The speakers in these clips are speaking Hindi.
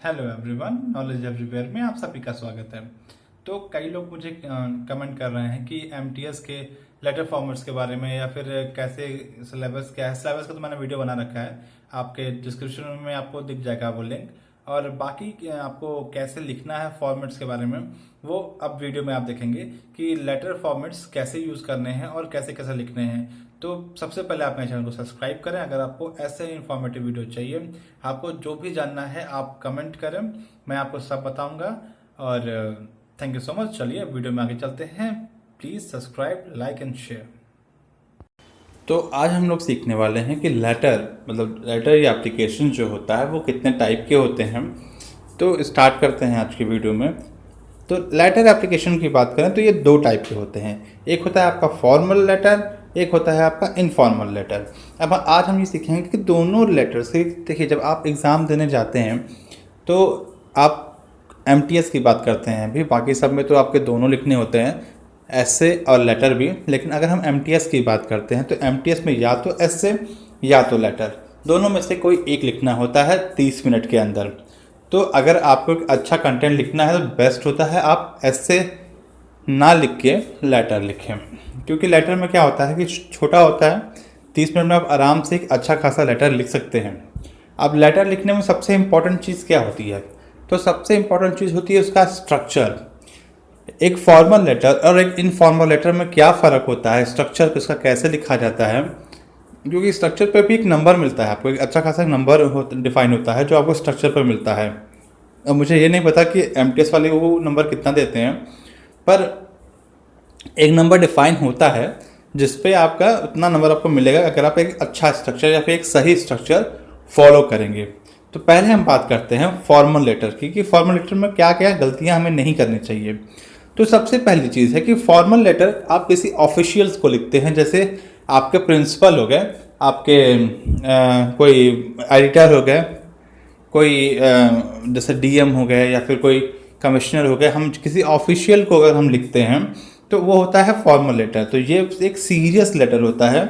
हेलो एवरीवन, नॉलेज एवरीवेयर में आप सभी का स्वागत है। तो कई लोग मुझे कमेंट कर रहे हैं कि एमटीएस के लेटर फॉर्मेट्स के बारे में या फिर कैसे सिलेबस क्या है। सिलेबस का तो मैंने वीडियो बना रखा है, आपके डिस्क्रिप्शन में आपको दिख जाएगा वो लिंक। और बाकी आपको कैसे लिखना है फॉर्मेट्स के बारे में वो अब वीडियो में आप देखेंगे कि लेटर फॉर्मेट्स कैसे यूज करने हैं और कैसे कैसे लिखने हैं। तो सबसे पहले आप मेरे चैनल को सब्सक्राइब करें। अगर आपको ऐसे इन्फॉर्मेटिव वीडियो चाहिए, आपको जो भी जानना है आप कमेंट करें, मैं आपको सब बताऊंगा। और थैंक यू सो मच। चलिए वीडियो में आगे चलते हैं। Please subscribe, like and share. तो आज हम लोग सीखने वाले हैं कि लेटर या एप्लीकेशन जो होता है वो कितने टाइप के होते हैं। तो स्टार्ट करते हैं आज की वीडियो में। तो लेटर एप्लीकेशन की बात करें तो ये दो टाइप के होते हैं। एक होता है आपका फॉर्मल लेटर, एक होता है आपका इनफॉर्मल लेटर। अब आज हम ये सीखेंगे कि दोनों लेटर से, देखिए जब आप एग्ज़ाम देने जाते हैं तो आप एमटीएस की बात करते हैं, भी बाकी सब में तो आपके दोनों लिखने होते हैं, एसे और लेटर भी। लेकिन अगर हम एमटीएस की बात करते हैं तो एमटीएस में या तो एसे या तो लेटर, दोनों में से कोई एक लिखना होता है 30 मिनट के अंदर। तो अगर आपको एक अच्छा कंटेंट लिखना है तो बेस्ट होता है आप एसे ना लिख के लेटर लिखें, क्योंकि लेटर में क्या होता है कि छोटा होता है, 30 मिनट में आप आराम से एक अच्छा खासा लेटर लिख सकते हैं। अब लेटर लिखने में सबसे इम्पॉर्टेंट चीज़ क्या होती है? तो सबसे इम्पॉर्टेंट चीज़ होती है उसका स्ट्रक्चर। एक फॉर्मल लेटर और एक इनफॉर्मल लेटर में क्या फ़र्क होता है, स्ट्रक्चर उसका कैसे लिखा जाता है, क्योंकि स्ट्रक्चर पर भी एक नंबर मिलता है आपको, एक अच्छा खासा नंबर डिफाइन होता है जो आपको स्ट्रक्चर पर मिलता है। अब मुझे ये नहीं पता कि एमटीएस वाले वो नंबर कितना देते हैं, पर एक नंबर डिफाइन होता है जिस पे आपका उतना नंबर आपको मिलेगा अगर आप एक अच्छा स्ट्रक्चर या फिर एक सही स्ट्रक्चर फॉलो करेंगे। तो पहले हम बात करते हैं फॉर्मल लेटर की कि फॉर्मल लेटर में क्या क्या गलतियां हमें नहीं करनी चाहिए। तो सबसे पहली चीज़ है कि फॉर्मल लेटर आप किसी ऑफिशियल्स को लिखते हैं, जैसे आपके प्रिंसिपल हो गए, आपके कोई एडिटर हो गए, कोई जैसे डीएम हो गए या फिर कोई कमिश्नर हो गए। हम किसी ऑफिशियल को अगर हम लिखते हैं तो वो होता है फॉर्मल लेटर। तो ये एक सीरियस लेटर होता है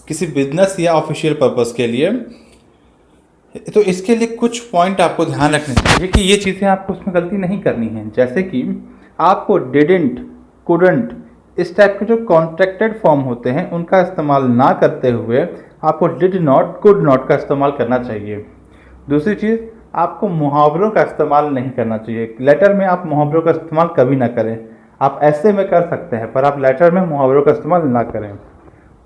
किसी बिजनेस या ऑफिशियल पर्पस के लिए। तो इसके लिए कुछ पॉइंट आपको ध्यान रखने चाहिए कि ये चीज़ें आपको उसमें गलती नहीं करनी है। जैसे कि आपको डिडंट, कुडंट, इस टाइप के जो कॉन्ट्रैक्टेड फॉर्म होते हैं उनका इस्तेमाल ना करते हुए आपको डिड नॉट, कुड नॉट का इस्तेमाल करना चाहिए। दूसरी चीज़, आपको मुहावरों का इस्तेमाल नहीं करना चाहिए। लेटर में आप मुहावरों का इस्तेमाल कभी ना करें। आप ऐसे में कर सकते हैं पर आप लेटर में मुहावरों का इस्तेमाल ना करें।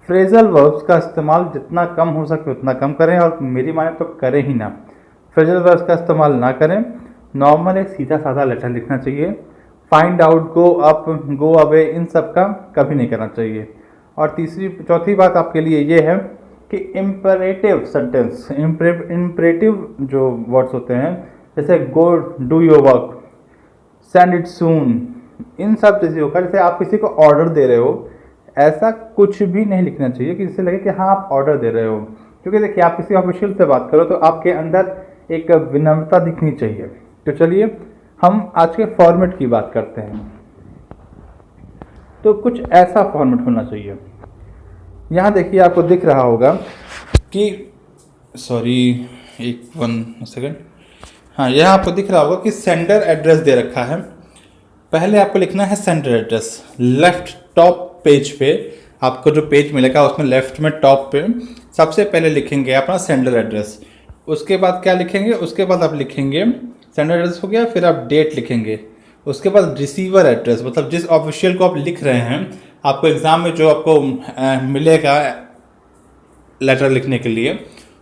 फ्रेजल वर्ब्स का इस्तेमाल जितना कम हो सके उतना कम करें, और मेरी माने तो करें ही ना। फ्रेजल वर्ब्स का इस्तेमाल ना करें। नॉर्मल एक सीधा साधा लेटर लिखना चाहिए। Find out, go up, go away, इन सब का कभी नहीं करना चाहिए। और चौथी बात आपके लिए ये है कि इम्परेटिव सेंटेंस, इम्परेटिव जो वर्ड्स होते हैं जैसे go do your work, send it soon, इन सब चीज़ों का, जैसे आप किसी को ऑर्डर दे रहे हो, ऐसा कुछ भी नहीं लिखना चाहिए कि जिससे लगे कि हाँ आप ऑर्डर दे रहे हो। क्योंकि देखिए आप किसी ऑफिशियल से बात करो तो आपके अंदर एक विनम्रता दिखनी चाहिए। तो चलिए हम आज के फॉर्मेट की बात करते हैं। तो कुछ ऐसा फॉर्मेट होना चाहिए। यहाँ देखिए आपको दिख रहा होगा कि वन सेकेंड, हाँ यहाँ आपको दिख रहा होगा कि सेंडर एड्रेस दे रखा है। पहले आपको लिखना है sender address. Left top page पे आपको जो पेज मिलेगा उसमें लेफ्ट में टॉप पे सबसे पहले लिखेंगे अपना सेंडर एड्रेस। उसके बाद क्या लिखेंगे? उसके बाद आप लिखेंगे सेंडर एड्रेस हो गया, फिर आप डेट लिखेंगे। उसके बाद रिसीवर एड्रेस, मतलब जिस ऑफिशियल को आप लिख रहे हैं, आपको एग्ज़ाम में जो आपको मिलेगा लेटर लिखने के लिए,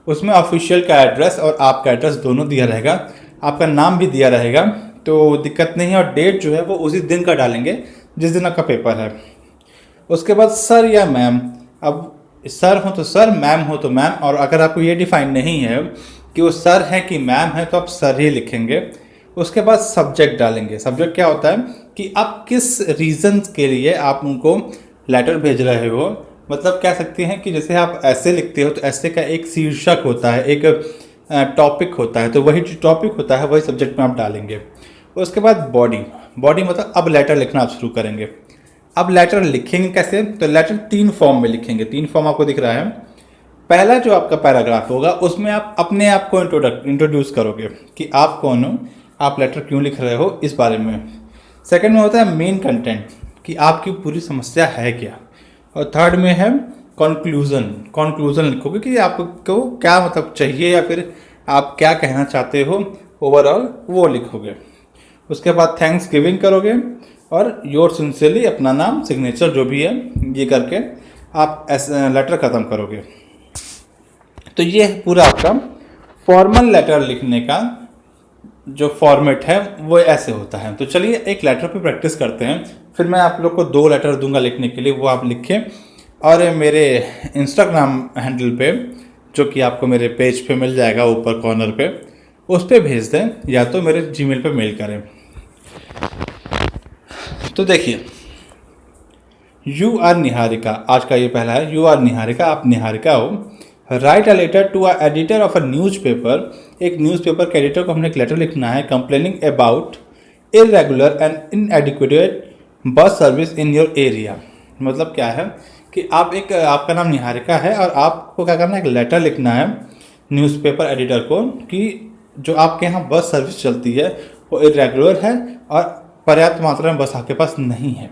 उसमें ऑफिशियल का एड्रेस और आपका एड्रेस दोनों दिया रहेगा, आपका नाम भी दिया रहेगा, तो दिक्कत नहीं है। और डेट जो है वो उसी दिन का डालेंगे जिस दिन आपका पेपर है। उसके बाद सर या मैम, अब सर हो तो सर, मैम हो तो मैम। और अगर आपको ये डिफाइन नहीं है कि वो सर है कि मैम है तो आप सर ही लिखेंगे। उसके बाद सब्जेक्ट डालेंगे। सब्जेक्ट क्या होता है कि आप किस रीज़न के लिए आप उनको लेटर भेज रहे हो। मतलब कह सकते हैं कि जैसे आप ऐसे लिखते हो तो ऐसे का एक शीर्षक होता है, एक टॉपिक होता है, तो वही जो टॉपिक होता है वही सब्जेक्ट में आप डालेंगे। उसके बाद बॉडी, बॉडी मतलब अब लेटर लिखना आप शुरू करेंगे। अब लेटर लिखेंगे कैसे? तो लेटर 3 फॉर्म में लिखेंगे। 3 फॉर्म आपको दिख रहा है। पहला जो आपका पैराग्राफ होगा उसमें आप अपने आप को इंट्रोड्यूस करोगे कि आप कौन हो, आप लेटर क्यों लिख रहे हो, इस बारे में। सेकंड में होता है मेन कंटेंट कि आपकी पूरी समस्या है क्या, और थर्ड में है कंक्लूजन लिखोगे कि आपको क्या मतलब चाहिए या फिर आप क्या कहना चाहते हो ओवरऑल, वो लिखोगे। उसके बाद थैंक्स गिविंग करोगे और योर सिंसियरली अपना नाम, सिग्नेचर जो भी है ये करके आप लेटर ख़त्म करोगे। तो ये पूरा आपका फॉर्मल लेटर लिखने का जो फॉर्मेट है वो ऐसे होता है। तो चलिए एक लेटर पे प्रैक्टिस करते हैं, फिर मैं आप लोग को 2 लेटर दूंगा लिखने के लिए, वो आप लिखें और मेरे इंस्टाग्राम हैंडल पे जो कि आपको मेरे पेज पे मिल जाएगा ऊपर कॉर्नर पे, उस पर भेज दें या तो मेरे जीमेल पे मेल करें। तो देखिए, यू आर निहारिका, आज का ये पहला है। यू आर निहारिका, आप निहारिका हो। Write a letter to a editor of a newspaper, एक न्यूज़पेपर के एडिटर को हमने एक लेटर लिखना है, complaining about irregular and inadequate bus service in your area. मतलब क्या है कि आपका नाम निहारिका है और आपको क्या करना है, एक लेटर लिखना है न्यूज़पेपर एडिटर को कि जो आपके यहाँ बस सर्विस चलती है वो इरेगुलर है और पर्याप्त मात्रा में बस आपके पास नहीं है।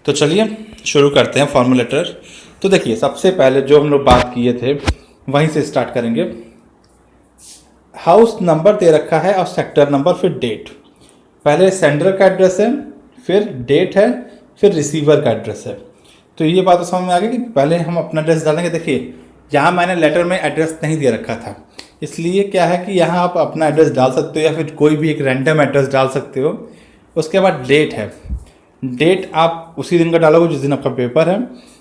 तो चलिए शुरू करते हैं फॉर्मल लेटर। तो देखिए, सबसे पहले जो हम लोग बात किए थे वहीं से स्टार्ट करेंगे। हाउस नंबर दे रखा है और सेक्टर नंबर, फिर डेट। पहले सेंडर का एड्रेस है, फिर डेट है, फिर रिसीवर का एड्रेस है। तो ये बात तो समझ में आ गई कि पहले हम अपना एड्रेस डालेंगे। देखिए, यहाँ मैंने लेटर में एड्रेस नहीं दे रखा था, इसलिए क्या है कि यहाँ आप अपना एड्रेस डाल सकते हो या फिर कोई भी एक रैंडम एड्रेस डाल सकते हो। उसके बाद डेट है, डेट आप उसी दिन का डालोगे जिस दिन आपका पेपर है,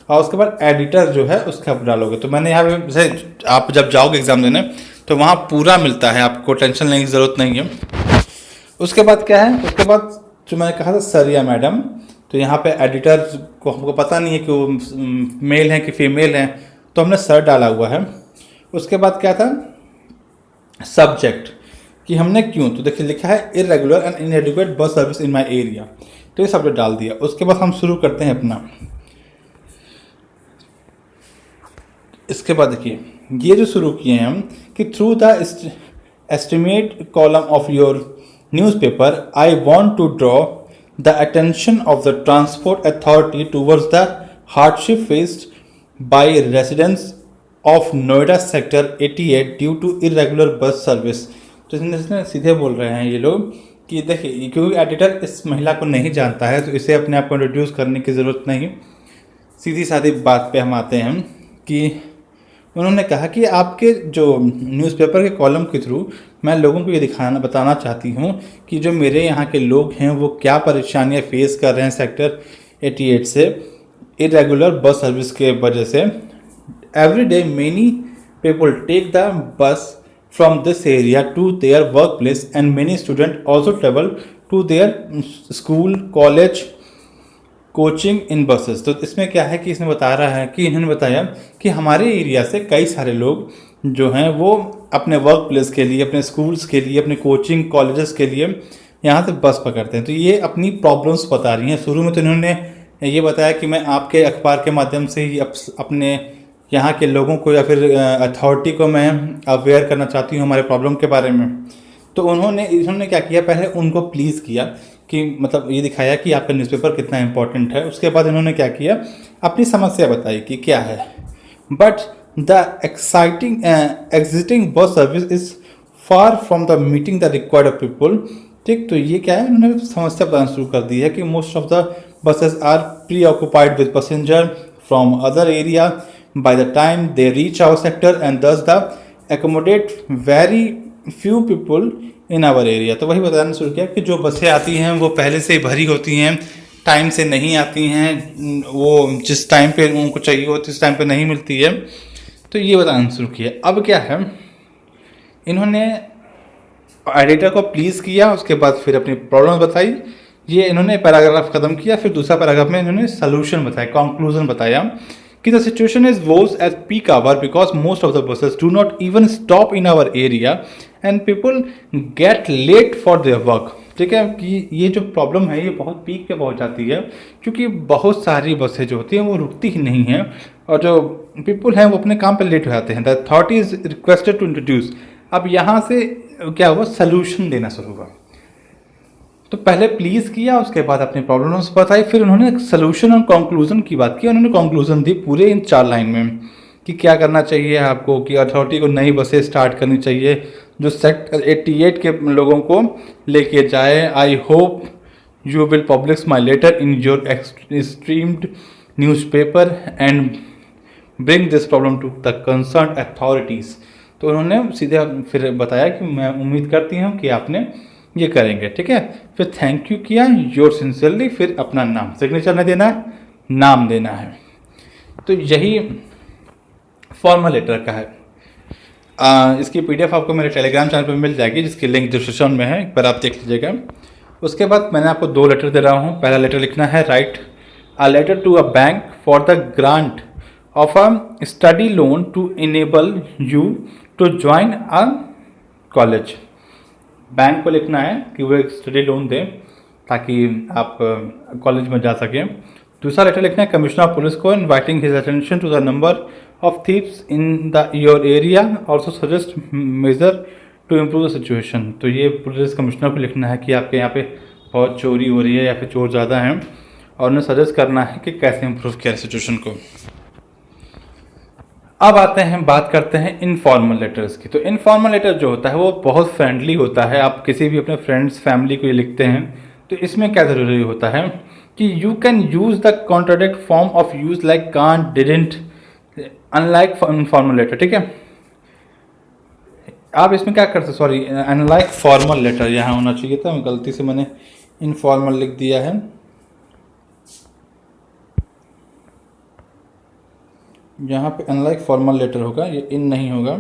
और उसके बाद एडिटर जो है उसका आप डालोगे। तो मैंने यहाँ पे जैसे आप जब जाओगे एग्ज़ाम देने तो वहाँ पूरा मिलता है, आपको टेंशन लेने की ज़रूरत नहीं है। उसके बाद क्या है, उसके बाद जो मैंने कहा था सर या मैडम, तो यहाँ पे एडिटर को हमको पता नहीं है कि वो मेल है कि फीमेल है, तो हमने सर डाला हुआ है। उसके बाद क्या था, सब्जेक्ट कि हमने क्यों, तो देखिए लिखा है irregular and inadequate bus service in my area, तो ये सब्जेक्ट डाल दिया। उसके बाद हम शुरू करते हैं अपना। इसके बाद देखिए ये जो शुरू किए हैं हम कि through the estimate column of your newspaper I want to draw the attention of the transport authority towards the hardship faced by residents of Noida sector 88 due to irregular bus service. तो इसमें सीधे बोल रहे हैं ये लोग कि देखिए, क्योंकि एडिटर इस महिला को नहीं जानता है तो इसे अपने आप को इंट्रोड्यूस करने की ज़रूरत नहीं। सीधी सादी बात पे हम आते हैं कि उन्होंने कहा कि आपके जो न्यूज़पेपर के कॉलम के थ्रू मैं लोगों को ये बताना चाहती हूँ कि जो मेरे यहाँ के लोग हैं वो क्या परेशानियाँ फेस कर रहे हैं सेक्टर 88 से इरेगुलर बस सर्विस के वजह से। Every day many people take the bus from this area to their workplace and many students also travel to their school, college, coaching in buses. तो इसमें क्या है कि इसमें बता रहा है कि इन्होंने बताया कि हमारे एरिया से कई सारे लोग जो हैं वो अपने वर्क प्लेस के लिए, अपने स्कूल्स के लिए, अपने कोचिंग कॉलेजेस के लिए यहाँ से बस पकड़ते हैं। तो ये अपनी प्रॉब्लम्स बता रही हैं। शुरू में तो इन्होंने ये बताया कि मैं आपके अखबार के माध्यम से ही अपने यहाँ के लोगों को या फिर अथॉरिटी को मैं अवेयर करना चाहती हूँ हमारे प्रॉब्लम के बारे में। तो इन्होंने क्या किया, पहले उनको प्लीज़ किया कि मतलब ये दिखाया कि आपका न्यूज़पेपर कितना इंपॉर्टेंट है। उसके बाद इन्होंने क्या किया, अपनी समस्या बताई कि क्या है। But the existing bus service is far from the meeting the required people. ठीक, तो ये क्या है, इन्होंने समस्या बताना शुरू कर दी है कि most of the buses are pre occupied with passenger from other area by the time they reach our sector and thus the accommodate very few people in our area। तो वही बताना शुरू किया कि जो बसें आती हैं वो पहले से भरी होती हैं, टाइम से नहीं आती हैं, वो जिस टाइम पे उनको चाहिए होती उस टाइम पे नहीं मिलती है। तो ये बताना शुरू किया। अब क्या है, इन्होंने एडिटर को प्लीज़ किया, उसके बाद फिर अपनी प्रॉब्लम बताई। ये इन्होंने पैराग्राफ ख़त्म किया, फिर दूसरा पैराग्राफ में इन्होंने सोल्यूशन बताया, कंक्लूजन बताया कि the situation is worse at peak hour because most of the buses do not even stop in our area and people get late for their work। ठीक है, कि ये जो प्रॉब्लम है ये बहुत पीक पे पहुंच जाती है, क्योंकि बहुत सारी बसें जो होती हैं वो रुकती ही नहीं हैं, और जो पीपल हैं वो अपने काम पे लेट हो जाते हैं। The authority is requested to introduce, अब यहाँ से क्या हुआ, सोल्यूशन देना शुरू हुआ। तो पहले प्लीज़ किया, उसके बाद अपनी प्रॉब्लम्स बताई, फिर उन्होंने सोल्यूशन और कंक्लूजन की बात की। उन्होंने कंक्लूजन दी पूरे इन 4 लाइन में कि क्या करना चाहिए आपको, कि अथॉरिटी को नई बसें स्टार्ट करनी चाहिए जो सेक्टर 88 के लोगों को लेके जाए। I hope you will publish my letter in your streamed newspaper and bring this problem to the concern authorities. तो उन्होंने सीधे फिर बताया कि मैं उम्मीद करती हूँ कि आपने ये करेंगे, ठीक है। फिर थैंक यू किया, योर सिंसियरली, फिर अपना नाम, सिग्नेचर नहीं देना है, नाम देना है। तो यही फॉर्मल लेटर का है। इसकी PDF आपको मेरे टेलीग्राम चैनल पर मिल जाएगी, जिसकी लिंक डिस्क्रिप्शन में है, एक बार आप देख लीजिएगा। उसके बाद मैंने आपको 2 लेटर दे रहा हूँ। पहला लेटर लिखना है, write a letter to a bank for the grant of a study loan to enable you to join a college. Bank को लिखना है कि वो एक स्टडी लोन दें ताकि आप कॉलेज में जा सकें। दूसरा लेटर लिखना है, कमिश्नर ऑफ पुलिस को, inviting his attention to the number of thieves in the your area, also suggest major to improve the situation. तो ये पुलिस कमिश्नर को लिखना है कि आपके यहाँ पे बहुत चोरी हो रही है या फिर चोर ज़्यादा हैं, और उन्हें सजेस्ट करना है कि कैसे इम्प्रूव किया सिचुएशन को। अब आते हैं, बात करते हैं इनफॉर्मल लेटर्स की। तो इनफॉर्मल लेटर जो होता है वो बहुत फ्रेंडली होता है। आप किसी भी अपने फ्रेंड्स फैमिली को ये लिखते हैं, तो इसमें क्या ज़रूरी होता है कि you can use the contradict form of use like can't, didn't, unlike informal letter, ठीक है। आप इसमें क्या कर सकते, सॉरी, अनलाइक फॉर्मल लेटर यहाँ होना चाहिए था, गलती से मैंने इनफॉर्मल लिख दिया है। यहाँ पे अनलाइक फॉर्मल लेटर होगा, ये इन नहीं होगा।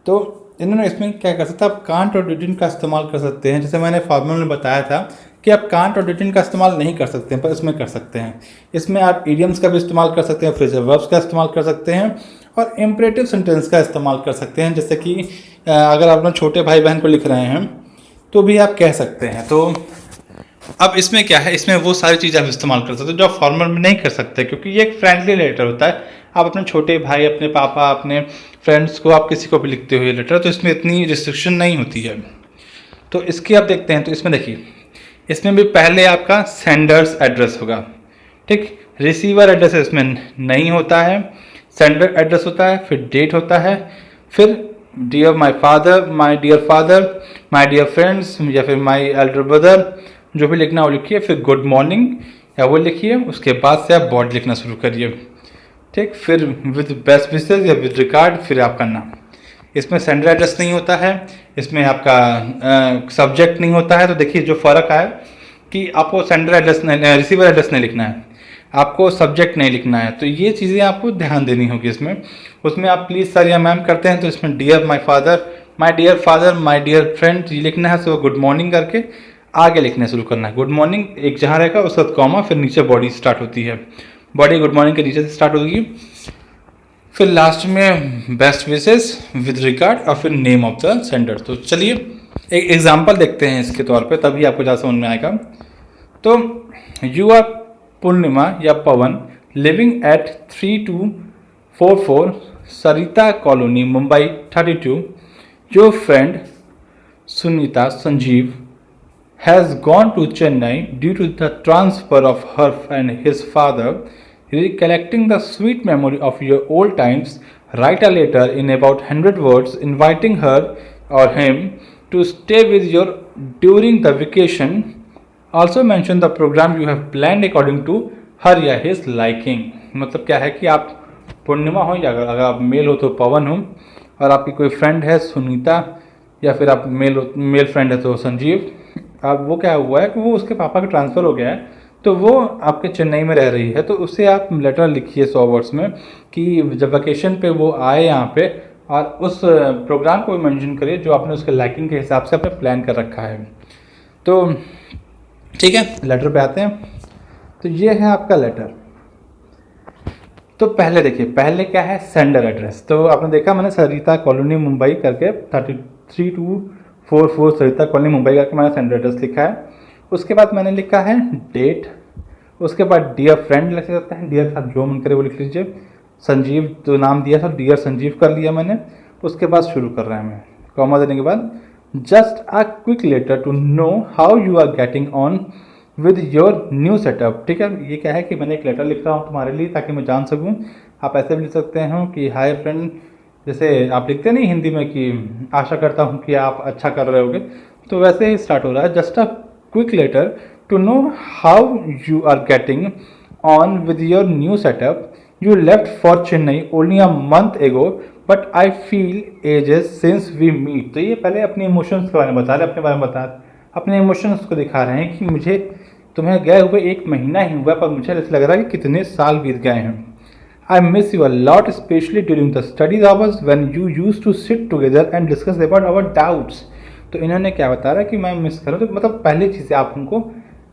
तो इन्होंने इसमें क्या कर सकते हैं, आप कांट और डिडंट का इस्तेमाल कर सकते हैं। जैसे मैंने फॉर्मूला में बताया था कि आप कांट और डिडंट का इस्तेमाल नहीं कर सकते हैं, पर इसमें कर सकते हैं। इसमें आप इडियम्स का भी इस्तेमाल कर सकते हैं, फ्रेजल वर्ब्स का इस्तेमाल कर सकते हैं, और इम्परेटिव सेंटेंस का इस्तेमाल कर सकते हैं। जैसे कि अगर आप अपने छोटे भाई बहन को लिख रहे हैं तो भी आप कह सकते हैं। तो अब इसमें क्या है, इसमें वो सारी चीज़ें आप इस्तेमाल कर सकते हो जो आप फॉर्मल में नहीं कर सकते, क्योंकि ये एक फ्रेंडली लेटर होता है। आप अपने छोटे भाई, अपने पापा, अपने फ्रेंड्स को, आप किसी को भी लिखते हो ये लेटर, तो इसमें इतनी रिस्ट्रिक्शन नहीं होती है। तो इसकी आप देखते हैं, तो इसमें देखिए, इसमें भी पहले आपका सेंडर्स एड्रेस होगा, ठीक। रिसीवर एड्रेस इसमें नहीं होता है, सेंडर एड्रेस होता है, फिर डेट होता है, फिर dear my father, my dear father, my dear friends, या फिर माई एल्डर ब्रदर, जो भी लिखना वो लिखिए। फिर गुड मॉर्निंग या वो लिखिए, उसके बाद से आप बॉडी लिखना शुरू करिए, ठीक। फिर विद बेस्ट विशेस या विद रिगार्ड, फिर आपका नाम। इसमें सेंडर एड्रेस नहीं होता है, इसमें आपका सब्जेक्ट नहीं होता है। तो देखिए जो फ़र्क है कि आपको सेंडर एड्रेस नहीं, रिसीवर एड्रेस नहीं लिखना है, आपको सब्जेक्ट नहीं लिखना है। तो ये चीज़ें आपको ध्यान देनी होगी इसमें। उसमें आप प्लीज़ सर या मैम करते हैं, तो इसमें dear my father, my dear father, my dear friend ये लिखना है। सो गुड मॉर्निंग करके आगे लिखना शुरू करना है। गुड मॉर्निंग एक जहाँ रहेगा, उसके बाद कॉमा, फिर नीचे बॉडी स्टार्ट होती है। बॉडी गुड मॉर्निंग के नीचे से स्टार्ट होगी, फिर लास्ट में बेस्ट विशेस विद रिगार्ड, और फिर नेम ऑफ द सेंडर। तो चलिए एक एग्जांपल देखते हैं इसके तौर पे, तभी आपको ज़्यादा समझ में आएगा। तो यू आर पूर्णिमा या Pavan living at 3244 Sarita colony Mumbai 32। Your friend Sunita Sanjeev has gone to Chennai due to the transfer of her and his father. Recollecting the sweet memory of your old times, write a letter in about 100 words inviting her or him to stay with you during the vacation. Also mention the program you have planned according to her या his liking. मतलब क्या है कि आप पूर्णिमा हो या अगर आप मेल हो तो पवन हो, और आपकी कोई फ्रेंड है सुनीता, या फिर आप मेल फ्रेंड है तो संजीव। अब वो क्या हुआ है कि वो उसके पापा का ट्रांसफ़र हो गया है, तो वो आपके चेन्नई में रह रही है। तो उससे आप लेटर लिखिए 100 वर्ड्स में कि जब वेकेशन पे वो आए यहाँ पे, और उस प्रोग्राम को मेंशन करिए जो आपने उसके लाइकिंग के हिसाब से आपने प्लान कर रखा है। तो ठीक है, लेटर पे आते हैं। तो ये है आपका लेटर। तो पहले देखिए, पहले क्या है, सेंडर एड्रेस। तो आपने देखा मैंने सरिता कॉलोनी मुंबई करके 44 सरिता कॉलोनी मुंबई का मैंने सेंड एड्रेस लिखा है। उसके बाद मैंने लिखा है डेट, उसके बाद डियर फ्रेंड लिख सकते हैं, डियर के साथ जो मन करे वो लिख लीजिए। संजीव तो नाम दिया था, डियर संजीव कर लिया मैंने। उसके बाद शुरू कर रहे हैं मैं, कॉमा देने के बाद just a quick letter to know how you are getting on with your new setup. ठीक है, ये क्या है कि मैंने एक लेटर लिख रहा हूँ तुम्हारे लिए ताकि मैं जान सकूँ। आप ऐसे भी लिख सकते हो कि हाय फ्रेंड, जैसे आप लिखते नहीं हिंदी में कि आशा करता हूँ कि आप अच्छा कर रहे होगे, तो वैसे ही स्टार्ट हो रहा है। Just a quick letter to know how you are getting on with your new setup. You left for Chennai only a month ago but I feel ages since we meet. तो ये पहले अपने इमोशंस के बारे में बता रहे, अपने बारे में बता रहे, अपने इमोशंस को दिखा रहे हैं कि मुझे तुम्हें गए हुए 1 महीना ही हुआ पर मुझे ऐसा लग रहा है कि कितने साल बीत गए हैं। I miss you a lot, especially during the studies hours when you used to sit together and discuss about our doubts। तो इन्होंने क्या बता रहा है कि मैं मिस कर रहा हूँ, तो मतलब पहली चीज़ें आप उनको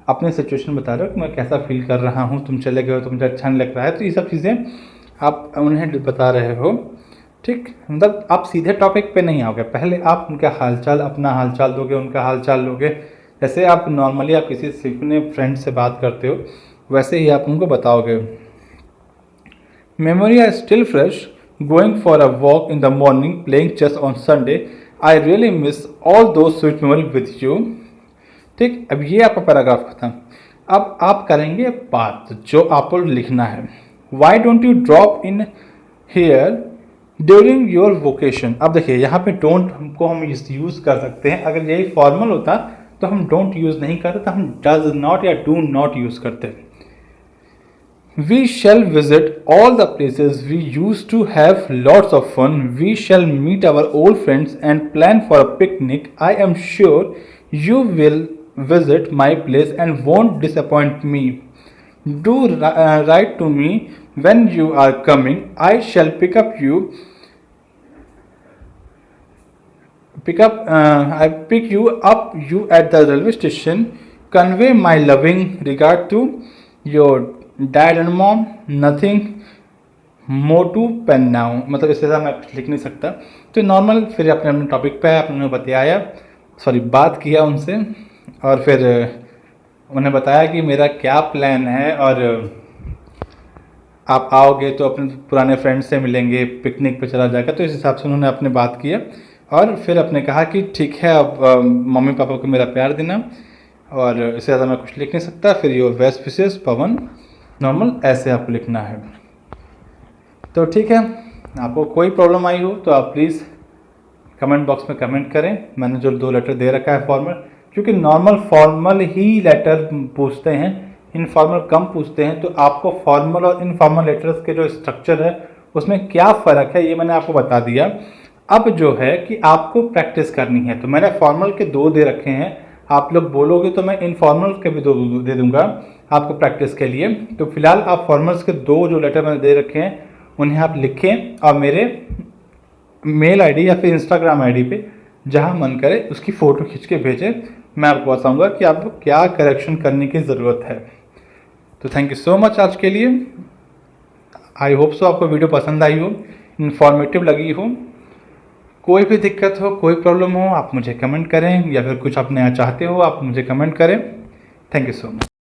अपनी सिचुएशन बता रहे हो कि मैं कैसा फील कर रहा हूँ, तुम चले गए हो तो मुझे अच्छा नहीं लग रहा है, तो ये सब चीज़ें आप उन्हें बता रहे हो। ठीक, मतलब आप सीधे टॉपिक पे नहीं आओगे, पहले आप उनका हालचाल, अपना हालचाल दोगे, उनका हालचाल लोगे। जैसे आप नॉर्मली आप किसी अपने फ्रेंड से बात करते हो वैसे ही आप उनको बताओगे। Memory are still fresh, going for a walk in the morning, playing chess on Sunday. I really miss all those sweet memories with you। ठीक, अब ये आपका पैराग्राफ खत्म। अब आप करेंगे बात जो आपको लिखना है। Why don't you drop in here during your vacation। अब देखिए यहाँ पे डोंट को हम यूज़ कर सकते हैं। अगर यही फॉर्मल होता तो हम डोंट यूज़ नहीं करते, तो हम डज नॉट या डू नॉट यूज़ करते। We shall visit all the places we used to have lots of fun. We shall meet our old friends and plan for a picnic. I am sure you will visit my place and won't disappoint me. Do write to me when you are coming. I shall pick up you at the railway station. Convey my loving regard to your dad and mom, nothing more to pen now. मतलब इससे ज़्यादा मैं कुछ लिख नहीं सकता। तो नॉर्मल फिर अपने अपने टॉपिक पे आपने बताया, बात किया उनसे, और फिर उन्हें बताया कि मेरा क्या प्लान है, और आप आओगे तो अपने पुराने फ्रेंड से मिलेंगे, पिकनिक पे चला जाएगा। तो इस हिसाब से उन्होंने अपने बात किया, और फिर अपने कहा कि ठीक है, अब मम्मी पापा को मेरा प्यार देना, और इससे ज़्यादा मैं कुछ लिख नहीं सकता। फिर your best wishes Pawan, normal ऐसे आपको लिखना है। तो ठीक है, आपको कोई प्रॉब्लम आई हो तो आप प्लीज़ कमेंट बॉक्स में कमेंट करें। मैंने जो 2 लेटर दे रखा है फॉर्मल, क्योंकि नॉर्मल फॉर्मल ही लेटर पूछते हैं, इनफॉर्मल कम पूछते हैं। तो आपको फॉर्मल और इनफॉर्मल लेटर्स के जो स्ट्रक्चर है उसमें क्या फ़र्क है ये मैंने आपको बता दिया। अब जो है कि आपको प्रैक्टिस करनी है, तो मैंने फॉर्मल के 2 दे रखे हैं। आप लोग बोलोगे तो मैं इनफॉर्मल के भी 2 दे दूंगा आपको प्रैक्टिस के लिए। तो फिलहाल आप फॉर्मल्स के 2 जो लेटर मैंने दे रखे हैं उन्हें आप लिखें, और मेरे मेल आईडी या फिर इंस्टाग्राम आईडी पे जहां मन करे उसकी फ़ोटो खींच के भेजें। मैं आपको बताऊंगा कि आपको क्या करेक्शन करने की ज़रूरत है। तो थैंक यू सो मच आज के लिए। आई होप सो आपको वीडियो पसंद आई हो, इन्फॉर्मेटिव लगी हो। कोई भी दिक्कत हो, कोई प्रॉब्लम हो, आप मुझे कमेंट करें, या फिर कुछ आप नया चाहते हो आप मुझे कमेंट करें। Thank you so much.